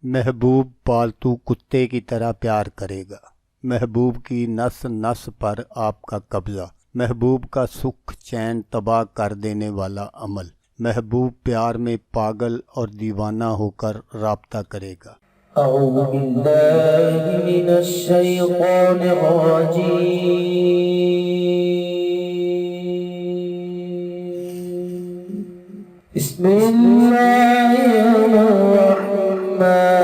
محبوب پالتو کتے کی طرح پیار کرے گا۔ محبوب کی نس نس پر آپ کا قبضہ، محبوب کا سکھ چین تباہ کر دینے والا عمل۔ محبوب پیار میں پاگل اور دیوانہ ہو کر رابطہ کرے گا۔ اعوذ باللہ من الشیطان الرجیم، بسم اللہ الرحمن الرحیم۔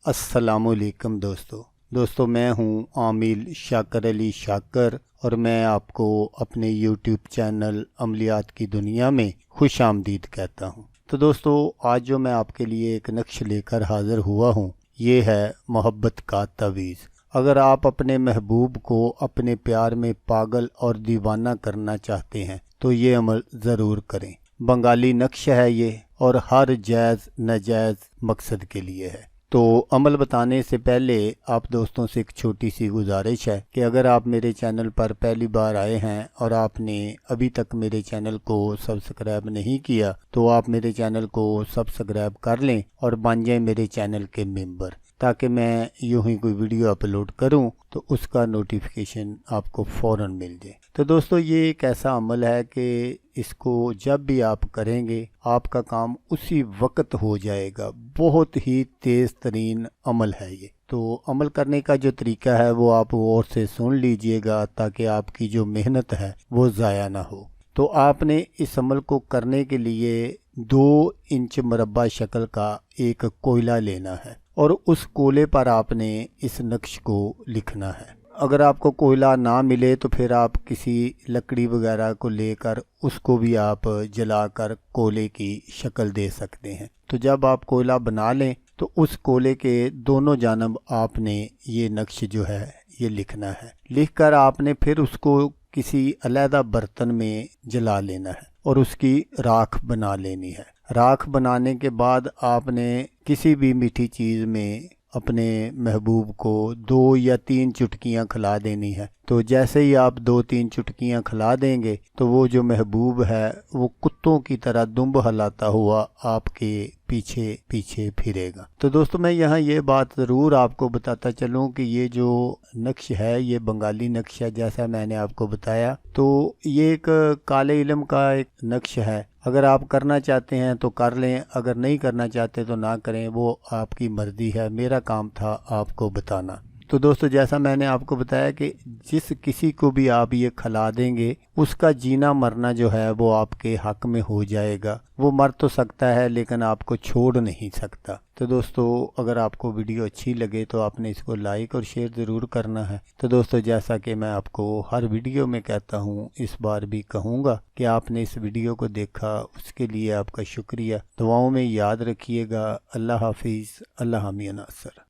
السلام علیکم دوستو میں ہوں عامل شاکر علی شاکر اور میں آپ کو اپنے یوٹیوب چینل عملیات کی دنیا میں خوش آمدید کہتا ہوں۔ تو دوستو آج جو میں آپ کے لیے ایک نقش لے کر حاضر ہوا ہوں یہ ہے محبت کا تعویذ۔ اگر آپ اپنے محبوب کو اپنے پیار میں پاگل اور دیوانہ کرنا چاہتے ہیں تو یہ عمل ضرور کریں۔ بنگالی نقش ہے یہ اور ہر جائز ناجائز مقصد کے لیے ہے۔ تو عمل بتانے سے پہلے آپ دوستوں سے ایک چھوٹی سی گزارش ہے کہ اگر آپ میرے چینل پر پہلی بار آئے ہیں اور آپ نے ابھی تک میرے چینل کو سبسکرائب نہیں کیا تو آپ میرے چینل کو سبسکرائب کر لیں اور بن جائیں میرے چینل کے ممبر، تاکہ میں یوں ہی کوئی ویڈیو اپلوڈ کروں تو اس کا نوٹیفیکیشن آپ کو فوراً مل جائے۔ تو دوستو یہ ایک ایسا عمل ہے کہ اس کو جب بھی آپ کریں گے آپ کا کام اسی وقت ہو جائے گا۔ بہت ہی تیز ترین عمل ہے یہ۔ تو عمل کرنے کا جو طریقہ ہے وہ آپ غور سے سن لیجئے گا تاکہ آپ کی جو محنت ہے وہ ضائع نہ ہو۔ تو آپ نے اس عمل کو کرنے کے لیے 2 انچ مربع شکل کا ایک کوئلہ لینا ہے اور اس کوئلے پر آپ نے اس نقش کو لکھنا ہے۔ اگر آپ کو کوئلہ نہ ملے تو پھر آپ کسی لکڑی وغیرہ کو لے کر اس کو بھی آپ جلا کر کوئلے کی شکل دے سکتے ہیں۔ تو جب آپ کوئلہ بنا لیں تو اس کوئلے کے دونوں جانب آپ نے یہ نقش جو ہے یہ لکھنا ہے۔ لکھ کر آپ نے پھر اس کو کسی علیحدہ برتن میں جلا لینا ہے اور اس کی راکھ بنا لینی ہے۔ راکھ بنانے کے بعد آپ نے کسی بھی میٹھی چیز میں اپنے محبوب کو 2 یا 3 چٹکیاں کھلا دینی ہے۔ تو جیسے ہی آپ 2-3 چٹکیاں کھلا دیں گے تو وہ جو محبوب ہے وہ کتوں کی طرح دمب ہلاتا ہوا آپ کے پیچھے پیچھے پھرے گا۔ تو دوستو میں یہاں یہ بات ضرور آپ کو بتاتا چلوں کہ یہ جو نقش ہے یہ بنگالی نقش ہے جیسا میں نے آپ کو بتایا۔ تو یہ ایک کالے علم کا ایک نقش ہے۔ اگر آپ کرنا چاہتے ہیں تو کر لیں، اگر نہیں کرنا چاہتے تو نہ کریں، وہ آپ کی مرضی ہے۔ میرا کام تھا آپ کو بتانا۔ تو دوستو جیسا میں نے آپ کو بتایا کہ جس کسی کو بھی آپ یہ کھلا دیں گے اس کا جینا مرنا جو ہے وہ آپ کے حق میں ہو جائے گا۔ وہ مر تو سکتا ہے لیکن آپ کو چھوڑ نہیں سکتا۔ تو دوستو اگر آپ کو ویڈیو اچھی لگے تو آپ نے اس کو لائک اور شیئر ضرور کرنا ہے۔ تو دوستو جیسا کہ میں آپ کو ہر ویڈیو میں کہتا ہوں اس بار بھی کہوں گا کہ آپ نے اس ویڈیو کو دیکھا اس کے لیے آپ کا شکریہ۔ دعاؤں میں یاد رکھیے گا۔ اللہ حافظ، اللہ حامی ناصر۔